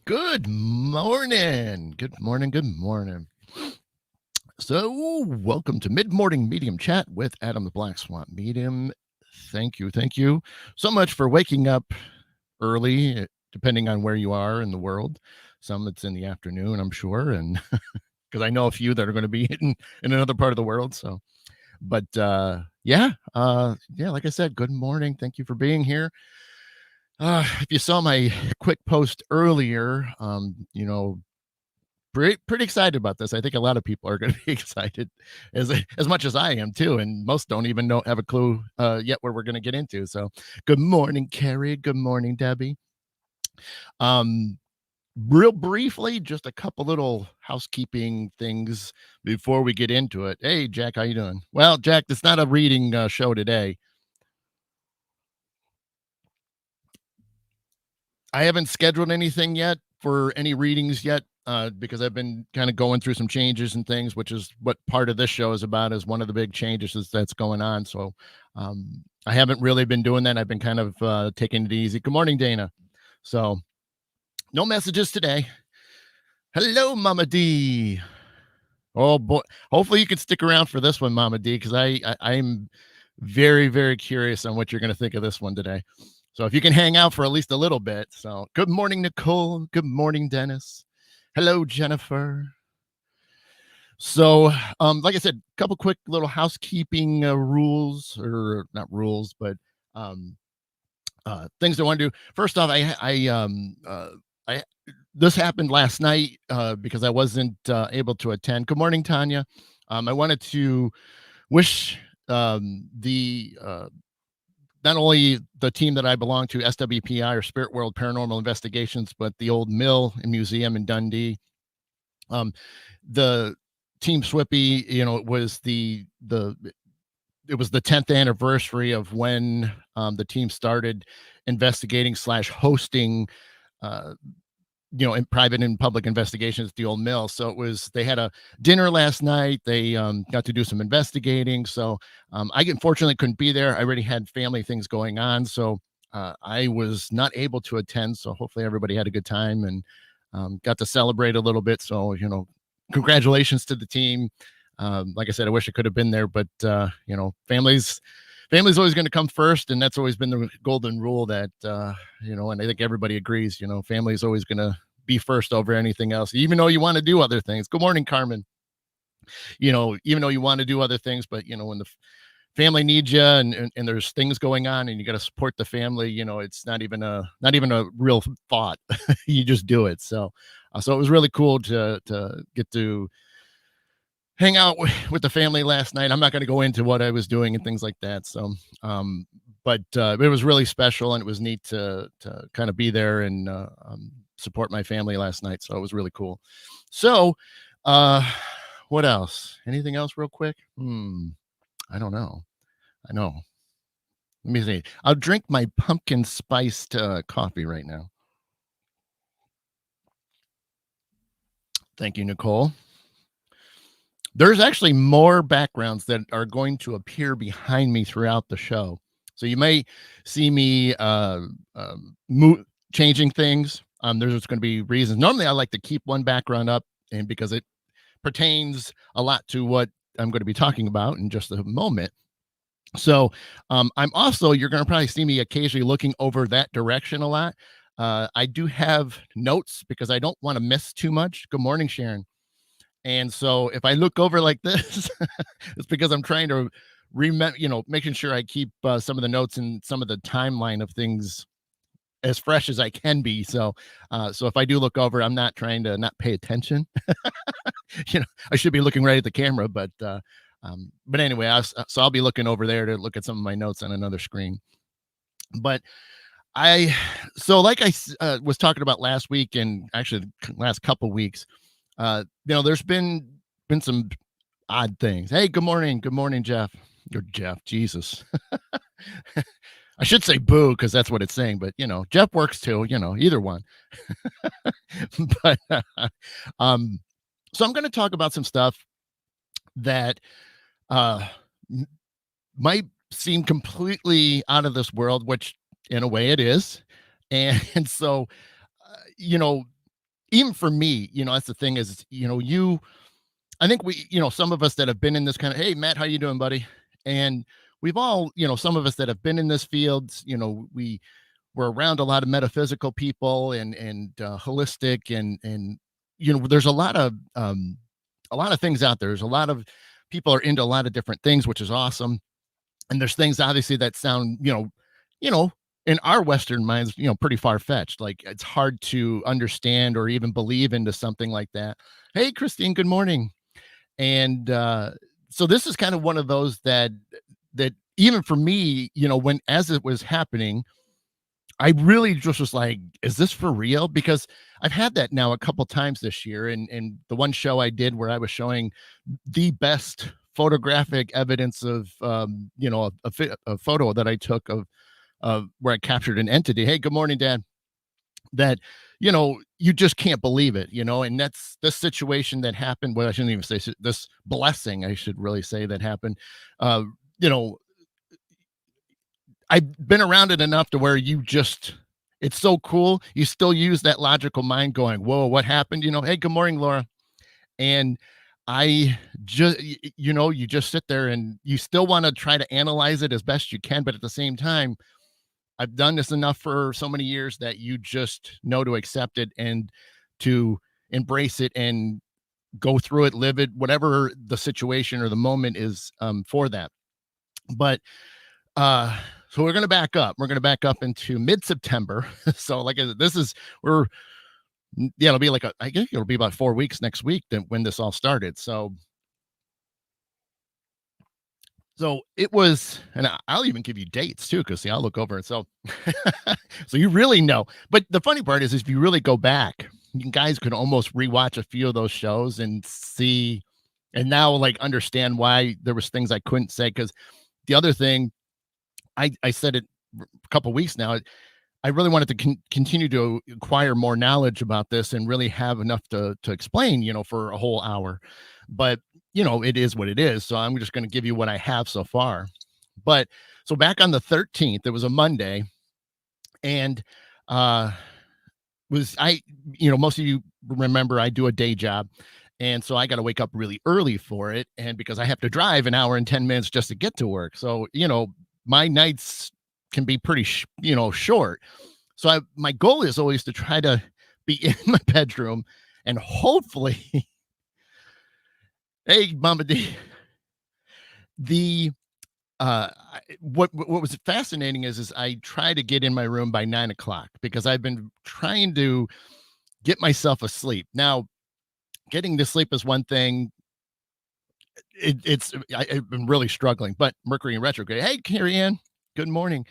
Good morning. Good morning. Good morning. So, welcome to Mid Morning Medium Chat with Adam the Black Swamp Medium. Thank you. Thank you so much for waking up early, depending on where you are in the world. Some it's in the afternoon, I'm sure. And because I know a few that are going to be in another part of the world. So, but yeah, like I said, good morning. Thank you for being here. If you saw my quick post earlier, pretty excited about this. I think a lot of people are going to be excited as much as I am too, and most don't even have a clue yet where we're going to get into. So, good morning, Carrie. Good morning, Debbie. Um, Real briefly, just a couple little housekeeping things before we get into it. Hey, Jack, how you doing? Well, Jack, it's not a reading show today. I haven't scheduled anything yet for any readings yet because I've been kind of going through some changes and things, which is what part of this show is about. Is one of the big changes that's going on. So I haven't really been doing that. I've been kind of taking it easy. Good morning, Dana. So no messages today. Hello, Mama D. Oh boy, hopefully you can stick around for this one, Mama D, because I'm very, very curious on what you're going to think of this one today. So if you can hang out for at least a little bit. So good morning, Nicole. Good morning, Dennis. Hello, Jennifer. So, like I said, a couple quick little housekeeping rules, or not rules, but um, things I want to do. First off, I this happened last night because I wasn't able to attend. Good morning, Tanya. I wanted to wish the not only the team that I belong to, SWPI or Spirit World Paranormal Investigations, but the old mill and museum in Dundee. The Team Swippy, it was the 10th anniversary of when the team started investigating / hosting in private and public investigations at the old mill. So they had a dinner last night. They got to do some investigating. So I unfortunately couldn't be there. I already had family things going on. So I was not able to attend. So hopefully everybody had a good time and got to celebrate a little bit. So, congratulations to the team. Like I said, I wish I could have been there, but family's always going to come first, and that's always been the golden rule that and I think everybody agrees. Family is always going to be first over anything else, even though you want to do other things. Good morning, Carmen. Even though you want to do other things, but when the family needs you and there's things going on and you got to support the family, it's not even a real thought. You just do it. So it was really cool to get to hang out with the family last night. I'm not going to go into what I was doing and things like that. So, but it was really special, and it was neat to kind of be there and support my family last night. So it was really cool. So, what else? Anything else real quick? I don't know. I know. Let me see. I'll drink my pumpkin spiced coffee right now. Thank you, Nicole. There's actually more backgrounds that are going to appear behind me throughout the show. So you may see me changing things. There's going to be reasons. Normally, I like to keep one background up, and because it pertains a lot to what I'm going to be talking about in just a moment. So I'm also, you're going to probably see me occasionally looking over that direction a lot. I do have notes because I don't want to miss too much. Good morning, Sharon. And so if I look over like this, it's because I'm trying to remember, making sure I keep some of the notes and some of the timeline of things as fresh as I can be. So if I do look over, I'm not trying to not pay attention. I should be looking right at the camera, but anyway, I'll be looking over there to look at some of my notes on another screen. But like I was talking about last week, and actually last couple weeks, there's been some odd things. Hey, good morning, Jeff. Or Jeff, Jesus. I should say boo because that's what it's saying, but Jeff works too. Either one. But so I'm going to talk about some stuff that might seem completely out of this world, which in a way it is. And so, even for me, that's the thing is, I think some of us that have been in this kind of, hey, Matt, how you doing, buddy? And we've all, some of us that have been in this field, we're around a lot of metaphysical people and holistic and there's a lot of things out there. There's a lot of people are into a lot of different things, which is awesome. And there's things obviously that sound, you know, in our Western minds, pretty far fetched. Like it's hard to understand or even believe into something like that. Hey, Christine, good morning. And so this is kind of one of those that even for me, when as it was happening, I really just was like, is this for real? Because I've had that now a couple times this year. And the one show I did where I was showing the best photographic evidence of a photo that I took of where I captured an entity. Hey, good morning, Dad. That you just can't believe it, and that's this situation that happened. Well, I shouldn't even say this blessing, I should really say, that happened. Uh, you know, I've been around it enough to where it's so cool. You still use that logical mind going, whoa, what happened? Hey, good morning, Laura. And I just, you just sit there and you still want to try to analyze it as best you can. But at the same time, I've done this enough for so many years that you just know to accept it and to embrace it and go through it, live it, whatever the situation or the moment is for that. But so we're going to back up. We're going to back up into mid-September. So like this is we're yeah, it'll be I think it'll be about 4 weeks next week when this all started. So it was, and I'll even give you dates too, because see, I'll look over and so you really know. But the funny part is if you really go back, you guys could almost rewatch a few of those shows and see, and now like understand why there was things I couldn't say. Because the other thing, I said it a couple weeks now. I really wanted to continue to acquire more knowledge about this and really have enough to explain, for a whole hour. But it is what it is. So I'm just going to give you what I have so far. But so back on the 13th, it was a Monday, and uh was I, most of you remember I do a day job. And so I got to wake up really early for it. And because I have to drive an hour and 10 minutes just to get to work. So, my nights can be pretty, short. So my goal is always to try to be in my bedroom and hopefully, hey, Mama D, the what was fascinating is I try to get in my room by 9 o'clock because I've been trying to get myself asleep. Now, getting to sleep is one thing. I've been really struggling, but Mercury in retrograde. Hey, Carrie Ann, good morning.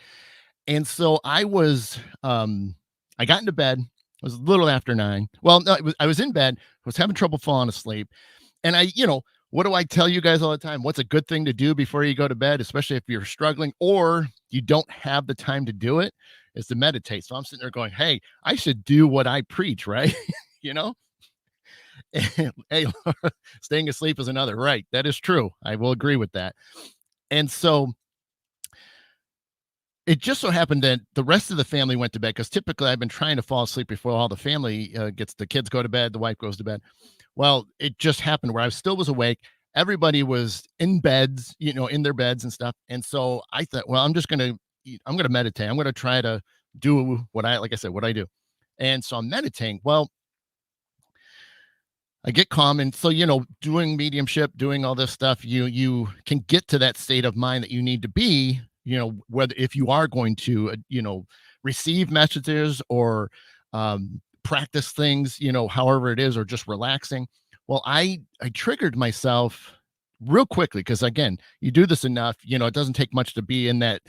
And so I got into bed. It was a little after 9. Well, no, I was in bed. I was having trouble falling asleep. And what do I tell you guys all the time? What's a good thing to do before you go to bed, especially if you're struggling or you don't have the time to do it, is to meditate. So I'm sitting there going, hey, I should do what I preach, right? you know? And, hey, Laura, staying asleep is another. Right. That is true. I will agree with that. And so it just so happened that the rest of the family went to bed because typically I've been trying to fall asleep before all the family the kids go to bed, the wife goes to bed. Well, it just happened where I still was awake. Everybody was in beds, in their beds and stuff. And so I thought, well, I'm going to meditate. I'm going to try to do like I said, what I do. And so I'm meditating. Well, I get calm. And so, doing mediumship, doing all this stuff, you can get to that state of mind that you need to be, whether if you are going to, receive messages or practice things, however it is, or just relaxing. Well, I triggered myself real quickly because again, you do this enough, it doesn't take much to be in that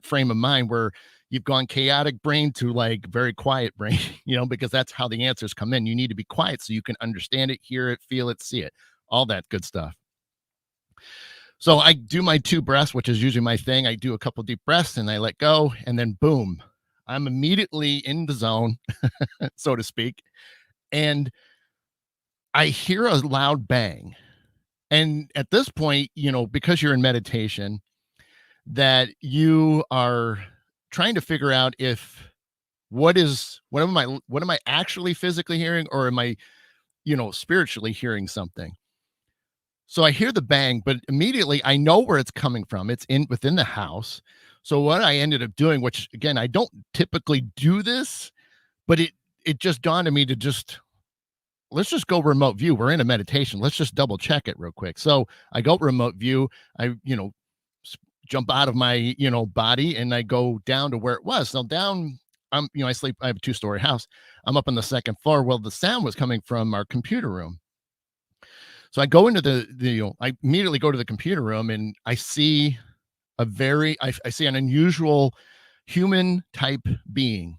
frame of mind where you've gone chaotic brain to like very quiet brain, because that's how the answers come in. You need to be quiet so you can understand it, hear it, feel it, see it, all that good stuff. So I do my 2 breaths, which is usually my thing. I do a couple deep breaths and I let go, and then boom, I'm immediately in the zone, so to speak. And I hear a loud bang. And at this point, because you're in meditation, that you are trying to figure out if what am I actually physically hearing, or am I, spiritually hearing something? So I hear the bang, but immediately I know where it's coming from. It's in within the house. So what I ended up doing, which again, I don't typically do this, but it just dawned on me to just let's just go remote view. We're in a meditation. Let's just double check it real quick. So I go remote view. I, jump out of my, body, and I go down to where it was. So down, I have a 2-story house. I'm up on the second floor. Well, the sound was coming from our computer room. So I go into I immediately go to the computer room, and I see I see an unusual human type being.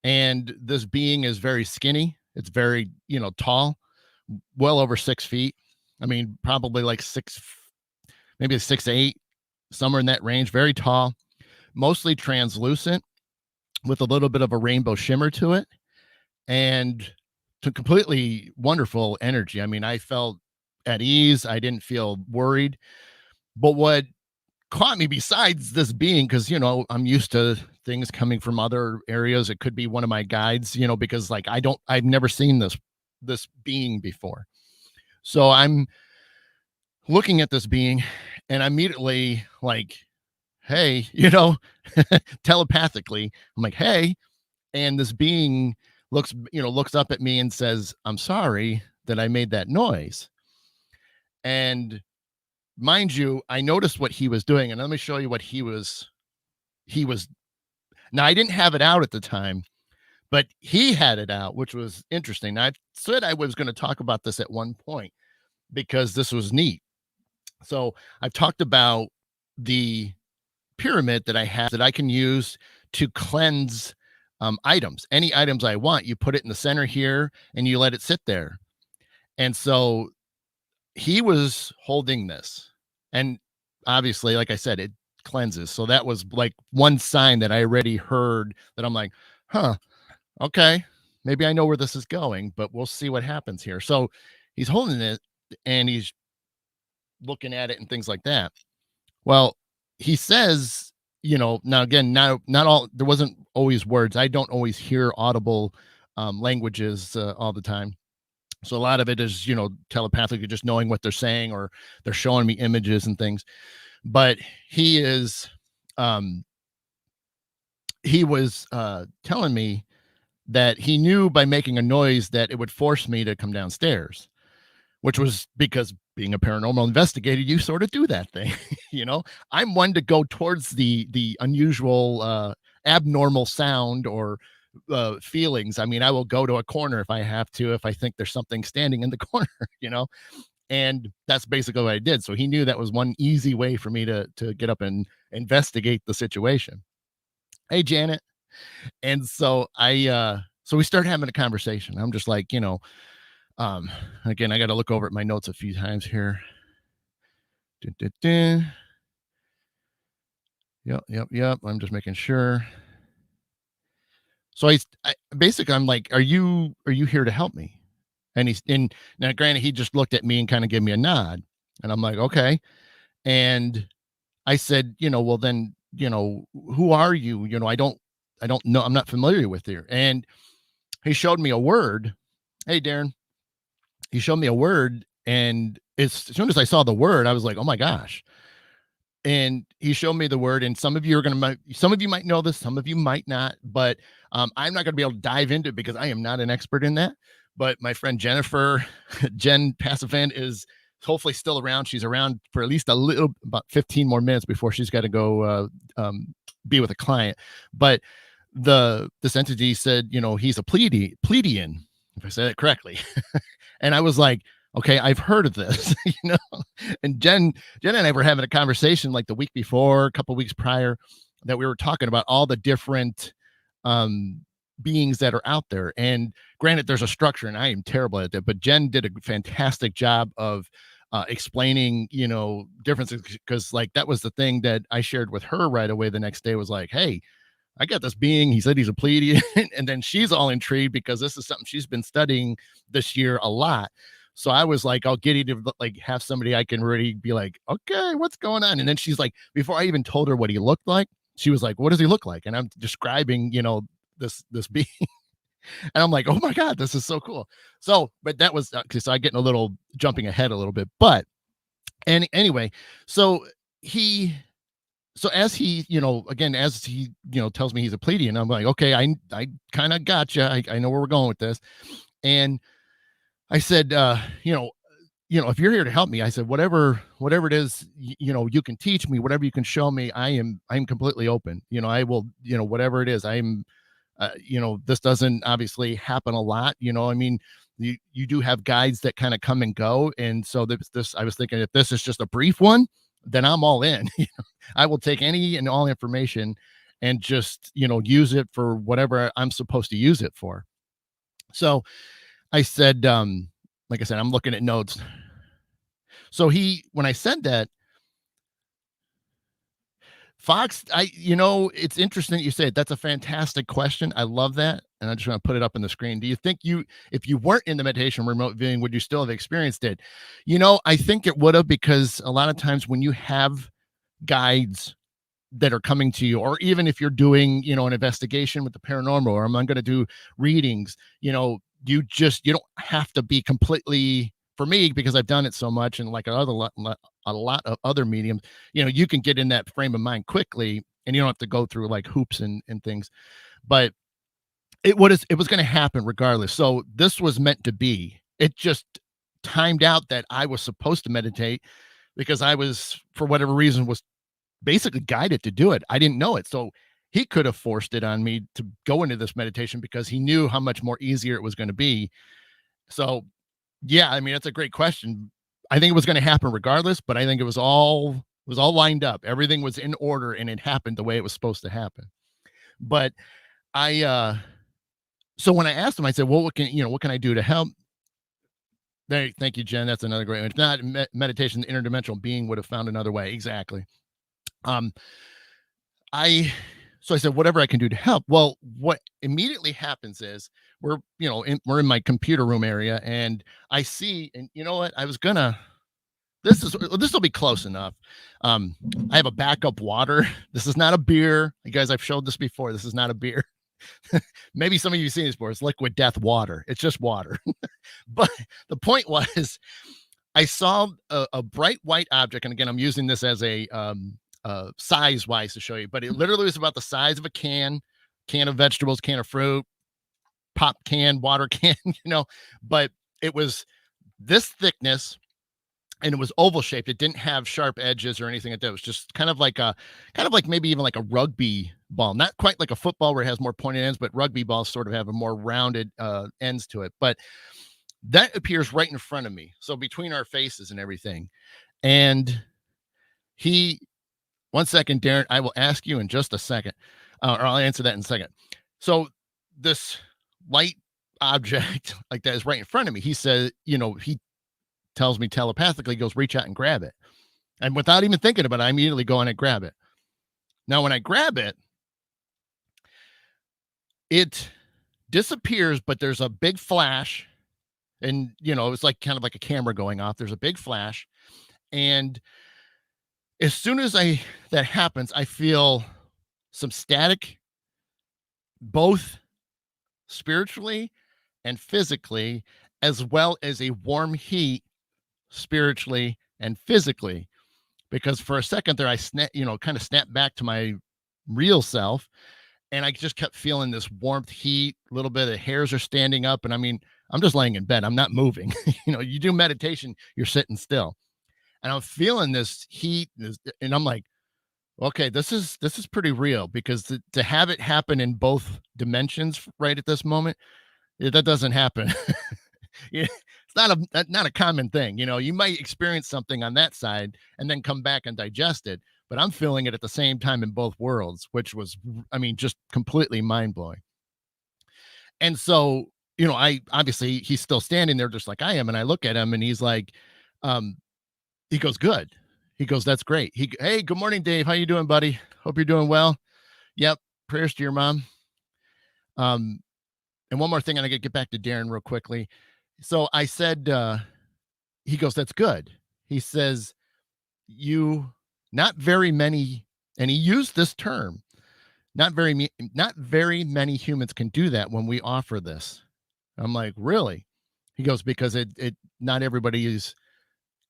And this being is very skinny. It's very, tall, well over 6 feet. I mean, probably like maybe 6'8", somewhere in that range. Very tall, mostly translucent with a little bit of a rainbow shimmer to it, and to completely wonderful energy. I mean, I felt at ease. I didn't feel worried. But what caught me, besides this being, because I'm used to things coming from other areas, it could be one of my guides, because like I've never seen this being before. So I'm looking at this being, and I immediately like, hey, telepathically, I'm like, hey. And this being looks up at me and says, I'm sorry that I made that noise. And mind you, I noticed what he was doing, and let me show you what he was. Now, I didn't have it out at the time, but he had it out, which was interesting. Now, I said I was going to talk about this at one point because this was neat. So I've talked about the pyramid that I have that I can use to cleanse items. Any items I want, you put it in the center here and you let it sit there. And so he was holding this, and obviously, like I said, it cleanses. So that was like one sign that I already heard, that I'm like, huh, okay, maybe I know where this is going, but we'll see what happens here. So he's holding it, and he's looking at it and things like that. Well, he says, now again, not all, there wasn't always words. I don't always hear audible languages all the time. So a lot of it is, telepathically, just knowing what they're saying, or they're showing me images and things. But um, he was telling me that he knew by making a noise that it would force me to come downstairs, which was because being a paranormal investigator, you sort of do that thing. I'm one to go towards the unusual, abnormal sound or feelings. I mean, I will go to a corner if I have to, if I think there's something standing in the corner, and that's basically what I did. So he knew that was one easy way for me to get up and investigate the situation. Hey, Janet. And so so we started having a conversation. I'm just like, again, I got to look over at my notes a few times here. Dun, dun, dun. Yep. I'm just making sure. So I basically, I'm like, are you here to help me? And now granted, he just looked at me and kind of gave me a nod, and I'm like, okay. And I said, well then, who are you? I don't know. I'm not familiar with you. And he showed me a word. Hey, Darren. He showed me a word, and as soon as I saw the word, I was like, oh my gosh. And he showed me the word, and some of you might know this, some of you might not, but I'm not going to be able to dive into it because I am not an expert in that. But my friend Jennifer, Jen Passavant, is hopefully still around. She's around for at least about 15 more minutes before she's got to go be with a client. But this entity said, he's a Pleiadian, if I said it correctly. And I was like, okay, I've heard of this, and Jen and I were having a conversation like the week before, a couple of weeks prior, that we were talking about all the different beings that are out there. And granted, there's a structure, and I am terrible at that, but Jen did a fantastic job of explaining, differences, because like that was the thing that I shared with her right away the next day, was like, hey, I got this being. He said he's a Pleiadian. And then she's all intrigued because this is something she's been studying this year a lot. So I was like, I'll get you to like have somebody I can really be like, okay, what's going on? And then she's like, before I even told her what he looked like, she was like, what does he look like? And I'm describing, this being. And I'm like, oh my God, this is so cool. So, but that was okay. So I getting a little jumping ahead a little bit, but anyway, so he so as he, again, as he, tells me he's a Pleiadian, I'm like, okay, I kind of gotcha. I know where we're going with this. And I said, if you're here to help me, I said, whatever it is, you can teach me, whatever you can show me, I'm completely open. I will, whatever it is, this doesn't obviously happen a lot. I mean, you do have guides that kind of come and go. And so this, I was thinking, if this is just a brief one, then I'm all in. I will take any and all information and just, use it for whatever I'm supposed to use it for. So I said, like I said, I'm looking at notes. So when I said that, Fox, it's interesting that you say it. That's a fantastic question. I love that. And I just want to put it up on the screen. Do you think if you weren't in the meditation remote viewing, would you still have experienced it? I think it would have, because a lot of times when you have guides that are coming to you, or even if you're doing, an investigation with the paranormal, or I'm going to do readings, you don't have to be completely, for me, because I've done it so much, and like a lot of other mediums, you can get in that frame of mind quickly, and you don't have to go through like hoops and things. But it was going to happen regardless. So this was meant to be. It just timed out that I was supposed to meditate, because I was, for whatever reason, was basically guided to do it. I didn't know it. So he could have forced it on me to go into this meditation, because he knew how much more easier it was going to be. So yeah, I mean, that's a great question. I think it was going to happen regardless, but I think it was all lined up. Everything was in order, and it happened the way it was supposed to happen. But so when I asked him, I said, well, what can I do to help? Thank you, Jen. That's another great one. If not meditation, the interdimensional being would have found another way. Exactly. So I said, whatever I can do to help. Well, what immediately happens is we're in my computer room area, and I see, and you know what? This will be close enough. I have a backup water. This is not a beer. You guys, I've showed this before. This is not a beer. Maybe some of you have seen this before. It's liquid death water. It's just water. But the point was, I saw a bright white object. And again, I'm using this as a, size wise to show you, but it literally was about the size of a can of vegetables, can of fruit, pop can, water can, but it was this thickness, and it was oval shaped. It didn't have sharp edges or anything like that. It was just kind of like maybe even like a rugby ball, not quite like a football where it has more pointed ends, but rugby balls sort of have a more rounded ends to it. But that appears right in front of me. So between our faces and everything. And one second, Darren, I will ask you in just a second, or I'll answer that in a second. So this light object like that is right in front of me. He said, he tells me telepathically, goes, reach out and grab it. And without even thinking about it, I immediately go in and grab it. Now, when I grab it, it disappears, but there's a big flash, and, it's like kind of like a camera going off. There's a big flash. And as soon as that happens, I feel some static, both spiritually and physically, as well as a warm heat spiritually and physically. Because for a second there, I kind of snapped back to my real self, and I just kept feeling this warmth, heat, a little bit of hairs are standing up. And I mean, I'm just laying in bed. I'm not moving. You do meditation, you're sitting still. And I'm feeling this heat, and I'm like, okay, this is pretty real, because to have it happen in both dimensions right at this moment, that doesn't happen. Yeah, it's not a common thing. You might experience something on that side and then come back and digest it, but I'm feeling it at the same time in both worlds, which was, I mean, just completely mind blowing. And so, I obviously, he's still standing there just like I am, and I look at him, and he's like, he goes, good. He goes, that's great. Hey, good morning, Dave. How you doing, buddy? Hope you're doing well. Yep. Prayers to your mom. And one more thing, and I got to get back to Darren real quickly. So I said, he goes, that's good. He says, not very many, and he used this term, Not very many humans can do that when we offer this. I'm like, really? He goes, because it not everybody is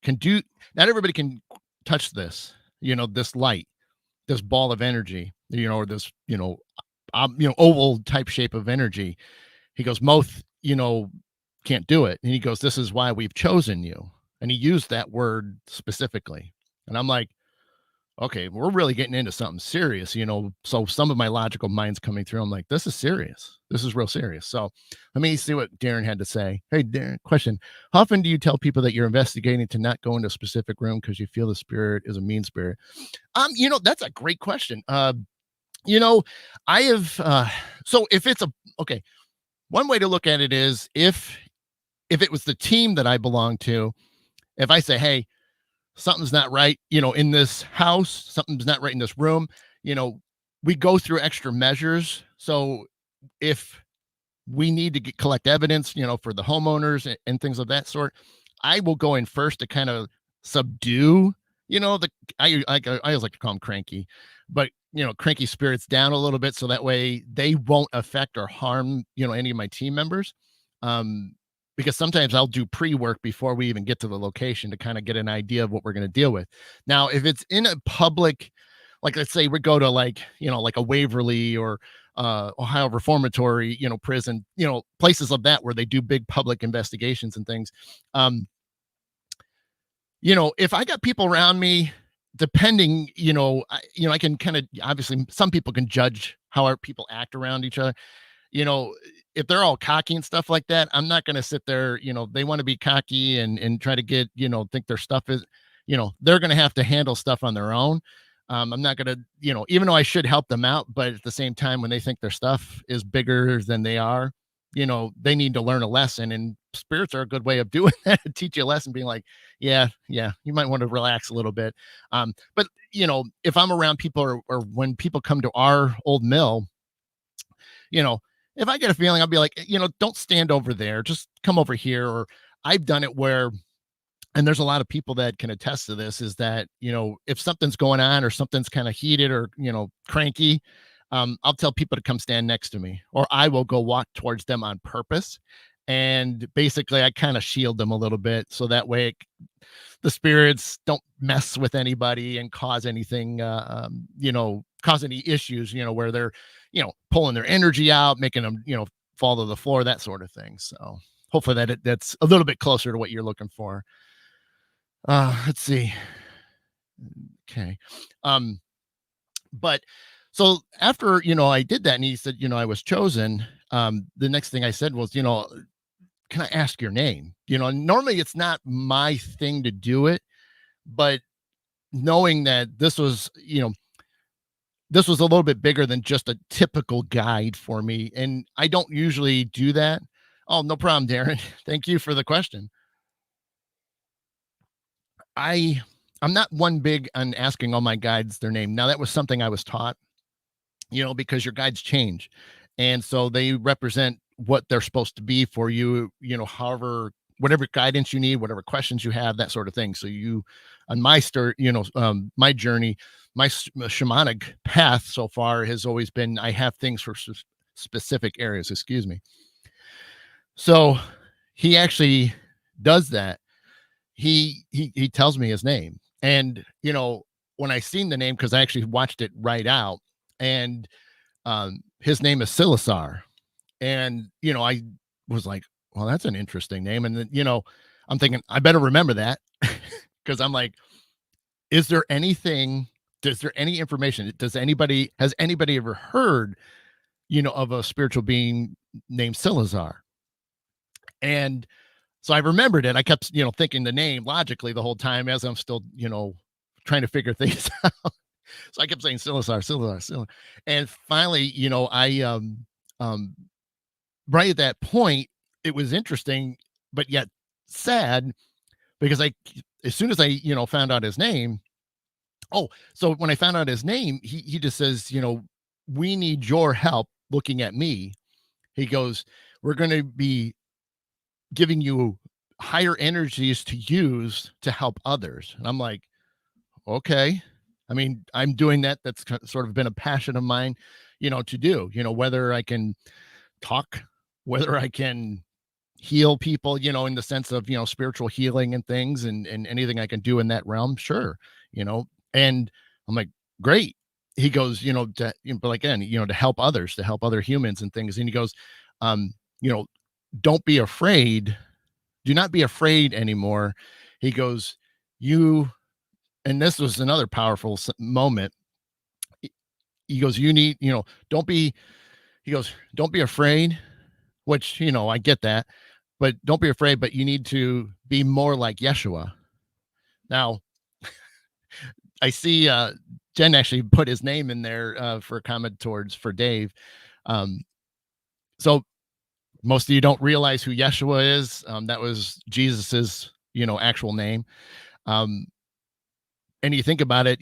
can do not everybody can touch this, this light, this ball of energy, or this, oval type shape of energy. He goes, most, can't do it. And he goes, this is why we've chosen you. And he used that word specifically. And I'm like, okay, we're really getting into something serious, So some of my logical mind's coming through. I'm like, this is serious. This is real serious. So let me see what Darren had to say. Hey, Darren, question. How often do you tell people that you're investigating to not go into a specific room because you feel the spirit is a mean spirit? That's a great question. You know, I have so if it's a okay, one way to look at it is if it was the team that I belong to, if I say, hey, something's not right, in this house, something's not right in this room, you know, we go through extra measures. So if we need to collect evidence, for the homeowners and things of that sort, I will go in first to kind of subdue, the I always like to call them cranky, but cranky spirits down a little bit so that way they won't affect or harm, any of my team members. Um, because sometimes I'll do pre-work before we even get to the location to kind of get an idea of what we're going to deal with. Now, if it's in a public, like let's say we go to like a Waverly or Ohio Reformatory, prison, places of that where they do big public investigations and things. If I got people around me, depending, I can kind of obviously some people can judge how our people act around each other. You know, if they're all cocky and stuff like that, I'm not going to sit there. They want to be cocky and try to get, think their stuff is, they're going to have to handle stuff on their own. I'm not going to, even though I should help them out, but at the same time, when they think their stuff is bigger than they are, they need to learn a lesson. And spirits are a good way of doing that, teach you a lesson, being like, yeah, you might want to relax a little bit. But if I'm around people or when people come to our old mill, you know, if I get a feeling, I'll be like, don't stand over there, just come over here. Or I've done it where, and there's a lot of people that can attest to this, is that, if something's going on or something's kind of heated or, cranky, I'll tell people to come stand next to me, or I will go walk towards them on purpose. And basically I kind of shield them a little bit. So that way the spirits don't mess with anybody and cause anything, cause any issues, where they're, pulling their energy out, making them, fall to the floor, that sort of thing. So hopefully that's a little bit closer to what you're looking for. Let's see. Okay. But so after, I did that and he said, I was chosen. The next thing I said was, can I ask your name? Normally it's not my thing to do it, but knowing that this was a little bit bigger than just a typical guide for me. And I don't usually do that. Oh, no problem, Darren. Thank you for the question. I I'm not one big on asking all my guides their name. Now that was something I was taught, because your guides change. And so they represent what they're supposed to be for you, however, whatever guidance you need, whatever questions you have, that sort of thing. So on my start, my journey, my shamanic path so far has always been, I have things for specific areas, excuse me. So he actually does that. He tells me his name. And, when I seen the name, because I actually watched it right out, and his name is Silasar. And, I was like, well, that's an interesting name. And then, I'm thinking, I better remember that because I'm like, is there anything, is there any information? Has anybody ever heard, of a spiritual being named Silazar? And so I remembered it. I kept, thinking the name logically the whole time as I'm still, trying to figure things out. So I kept saying Silazar, Silazar, Silazar. And finally, um, right at that point, it was interesting, but yet sad because as soon as I, found out his name, so when I found out his name, he just says, we need your help looking at me. He goes, we're going to be giving you higher energies to use to help others. And I'm like, okay. I mean, I'm doing that. That's sort of been a passion of mine, to do, whether I can talk, whether I can heal people, in the sense of, spiritual healing and things, and anything I can do in that realm, sure, you know. And I'm like, great. He goes, but again, to help others, to help other humans and things. And he goes, you know, don't be afraid. Do not be afraid anymore. He goes, you, and this was another powerful moment. He goes, you need, don't be, he goes, don't be afraid, which, I get that, but don't be afraid, but you need to be more like Yeshua. Now, I see Jen actually put his name in there for a comment for Dave. Um, so most of you don't realize who Yeshua is. That was Jesus's, actual name. Um, and you think about it,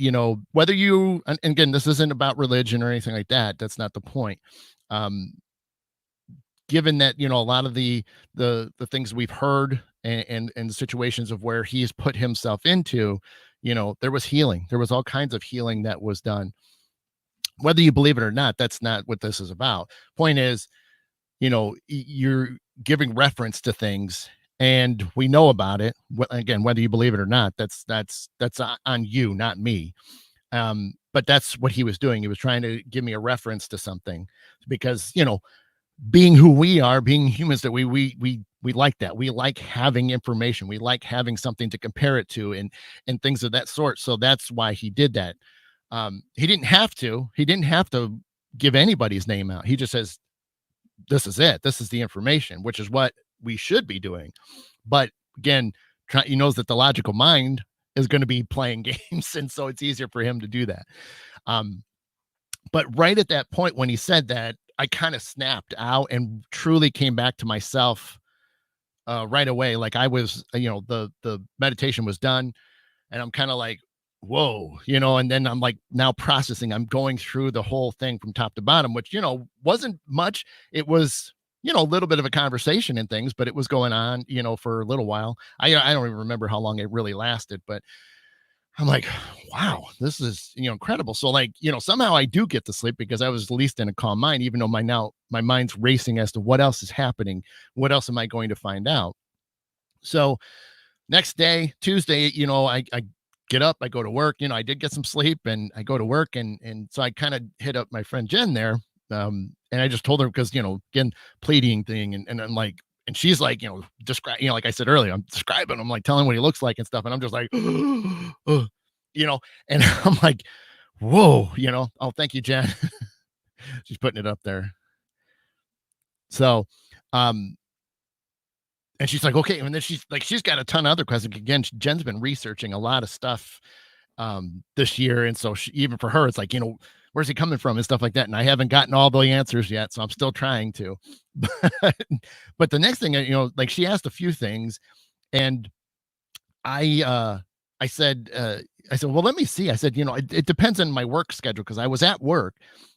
whether and again, this isn't about religion or anything like that. That's not the point. Um, Given that, a lot of the things we've heard, and the situations of where he's put himself into, there was healing. There was all kinds of healing that was done. Whether you believe it or not, that's not what this is about. Point is, you're giving reference to things, and we know about it. Again, whether you believe it or not, that's on you, not me. But that's what he was doing. He was trying to give me a reference to something, because, being who we are, being humans, that we like that. We like having information. We like having something to compare it to, and things of that sort. So that's why he did that. He didn't have to. He didn't have to give anybody's name out. He just says, "This is it. This is the information," which is what we should be doing. But again, he knows that the logical mind is going to be playing games, and so it's easier for him to do that. Um, but right at that point when he said that, I kind of snapped out and truly came back to myself right away. Like I was, the meditation was done, and I'm kind of like, whoa, and then I'm like now processing. I'm going through the whole thing from top to bottom, which, wasn't much. It was, a little bit of a conversation and things, but it was going on, for a little while. I don't even remember how long it really lasted, but I'm like, wow, this is, incredible. So like, somehow I do get to sleep because I was at least in a calm mind, even though my mind's racing as to what else is happening. What else am I going to find out? So next day, Tuesday, I get up, I go to work, I did get some sleep, and I go to work, and so I kind of hit up my friend Jen there. And I just told her, because, again, pleading thing, and I'm like, and she's like, describe, like I said earlier, I'm describing, I'm like telling what he looks like and stuff. And I'm just like, and I'm like, whoa, oh, thank you, Jen. She's putting it up there. So, um, and she's like, okay. And then she's got a ton of other questions. Again, Jen's been researching a lot of stuff this year. And so even for her, it's like, where's he coming from and stuff like that. And I haven't gotten all the answers yet. So I'm still trying to. But the next thing, like she asked a few things, and I said, well, let me see. I said, it depends on my work schedule, because I was at work,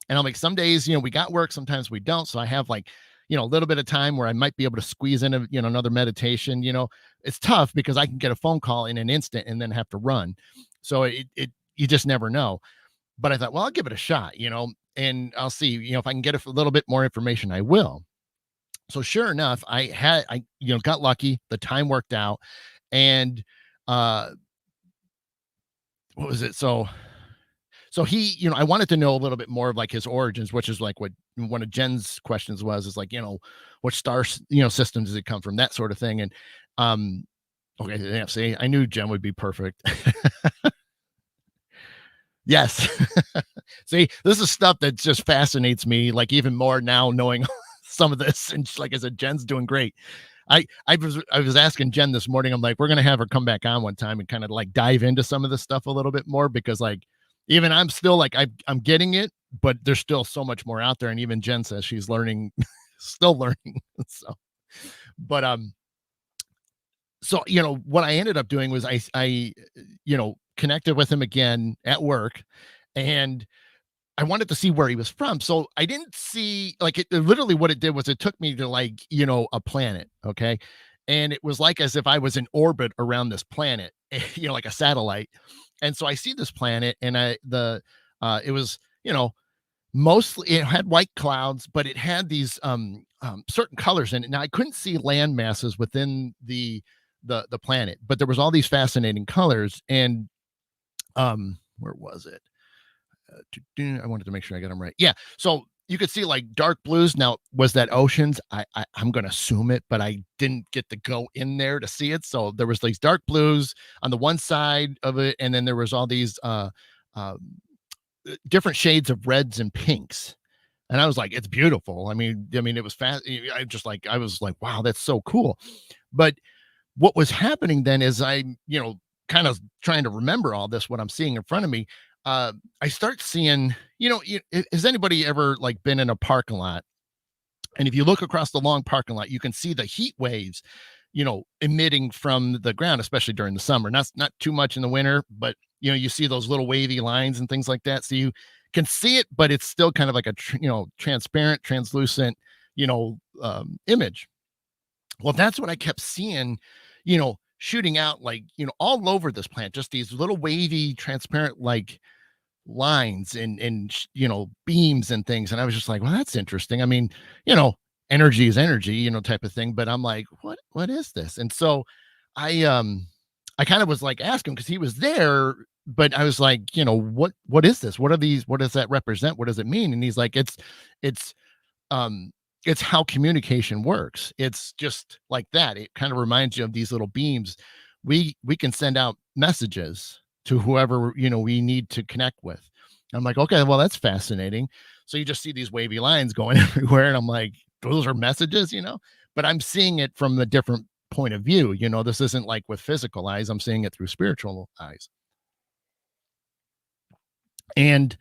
and I'm like, some days, we got work, sometimes we don't. So I have like, a little bit of time where I might be able to squeeze in another meditation. It's tough because I can get a phone call in an instant and then have to run. So you just never know. But I thought, well, I'll give it a shot, and I'll see, if I can get a little bit more information, I will. So sure enough, I got lucky. The time worked out, and what was it? So he, I wanted to know a little bit more of like his origins, which is like what one of Jen's questions was, is like, what star, systems does it come from, that sort of thing. And okay, yeah, see, I knew Jen would be perfect. Yes. See, this is stuff that just fascinates me, like even more now knowing some of this. And like I said, Jen's doing great. I was asking Jen this morning, I'm like, we're gonna have her come back on one time and kind of like dive into some of this stuff a little bit more, because like even I'm still like I'm getting it, but there's still so much more out there. And even Jen says she's learning, still learning. So, but so what I ended up doing was I connected with him again at work, and I wanted to see where he was from. So I didn't see, like, it literally what it did was it took me to like, a planet. Okay. and it was like as if I was in orbit around this planet, like a satellite. And so I see this planet, and it was, mostly it had white clouds, but it had these certain colors in it. Now I couldn't see land masses within the planet, but there was all these fascinating colors. And where was it? I wanted to make sure I got them right. Yeah. So you could see like dark blues. Now, was that oceans? I'm going to assume it, but I didn't get to go in there to see it. So there was these dark blues on the one side of it, and then there was all these uh, different shades of reds and pinks. And I was like, it's beautiful. I mean, it was fast. I was like, wow, that's so cool. But what was happening then is kind of trying to remember all this, what I'm seeing in front of me. I start seeing, has anybody ever like been in a parking lot? And if you look across the long parking lot, you can see the heat waves, emitting from the ground, especially during the summer. Not too much in the winter, but you see those little wavy lines and things like that. So you can see it, but it's still kind of like a transparent, translucent, image. Well, that's what I kept seeing, shooting out like, all over this plant, just these little wavy, transparent, like lines and beams and things. And I was just like, well, that's interesting. I mean, energy is energy, type of thing. But I'm like, what is this? And so I kind of was like asking because he was there, but I was like, what is this? What are these? What does that represent? What does it mean? And he's like, it's um it's how communication works. It's just like that. It kind of reminds you of these little beams. We can send out messages to whoever we need to connect with. I'm like, okay, well, that's fascinating. So you just see these wavy lines going everywhere, and I'm like, those are messages, but I'm seeing it from a different point of view. This isn't like with physical eyes. I'm seeing it through spiritual eyes. And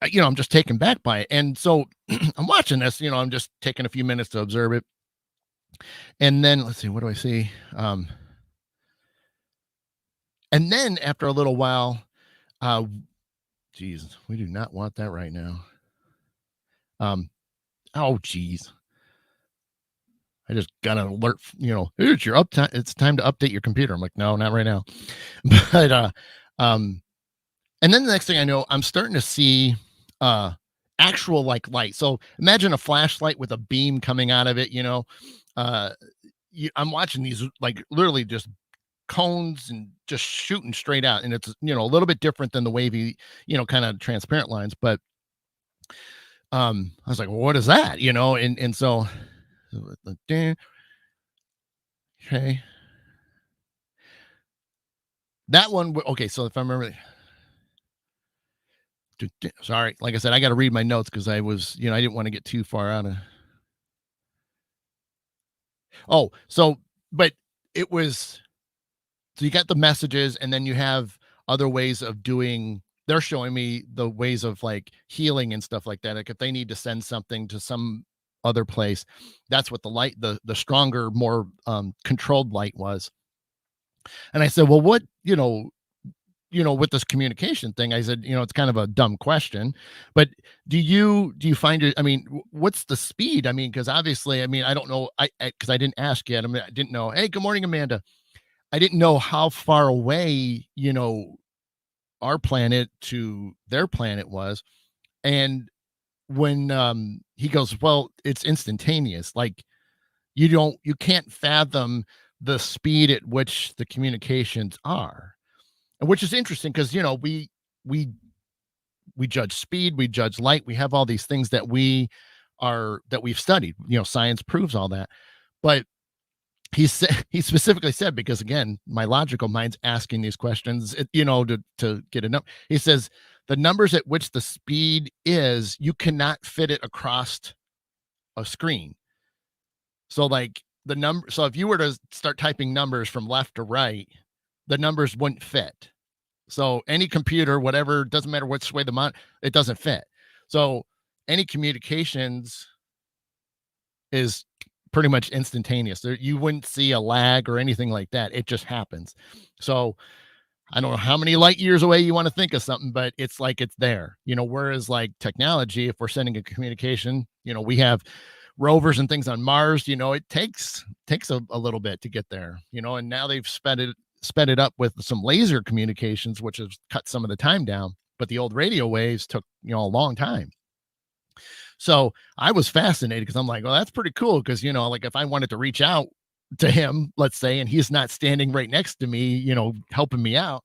I'm just taken back by it. And so I'm watching this, I'm just taking a few minutes to observe it. And then let's see, what do I see? And then after a little while, geez, we do not want that right now. Oh, geez. I just got an alert, it's your uptime. It's time to update your computer. I'm like, no, not right now. But, and then the next thing I know, I'm starting to see, actual like light. So imagine a flashlight with a beam coming out of it, I'm watching these like literally just cones and just shooting straight out. And it's, a little bit different than the wavy, kind of transparent lines. But I was like, well, what is that? And so okay. That one, okay, so if I remember, sorry, like I said, I got to read my notes because I was, I didn't want to get too far out of. Oh, so, but it was, so you got the messages, and then you have other ways of doing. They're showing me the ways of like healing and stuff like that. Like if they need to send something to some other place, that's what the light, the stronger, more controlled light was. And I said, well, what, with this communication thing, I said, it's kind of a dumb question, but do you find it? I mean, what's the speed? I mean, because obviously, I mean, I don't know, because I didn't ask yet. I mean, I didn't know. Hey, good morning, Amanda. I didn't know how far away, our planet to their planet was. And when he goes, well, it's instantaneous. Like you can't fathom the speed at which the communications are, and which is interesting because we we judge speed, we judge light, we have all these things that we've studied. Science proves all that. But he specifically said, because again, my logical mind's asking these questions, to get a number. He says the numbers at which the speed is, you cannot fit it across a screen. So like so if you were to start typing numbers from left to right, the numbers wouldn't fit. So any computer, whatever, doesn't matter which way it doesn't fit. So any communications is pretty much instantaneous. You wouldn't see a lag or anything like that. It just happens. So I don't know how many light years away you want to think of something, but it's like it's there. Whereas like technology, if we're sending a communication, rovers and things on Mars, it takes a little bit to get there, and now they've sped it up with some laser communications, which has cut some of the time down. But the old radio waves took, a long time. So I was fascinated because I'm like, well, that's pretty cool. Because, like if I wanted to reach out to him, let's say, and he's not standing right next to me, helping me out,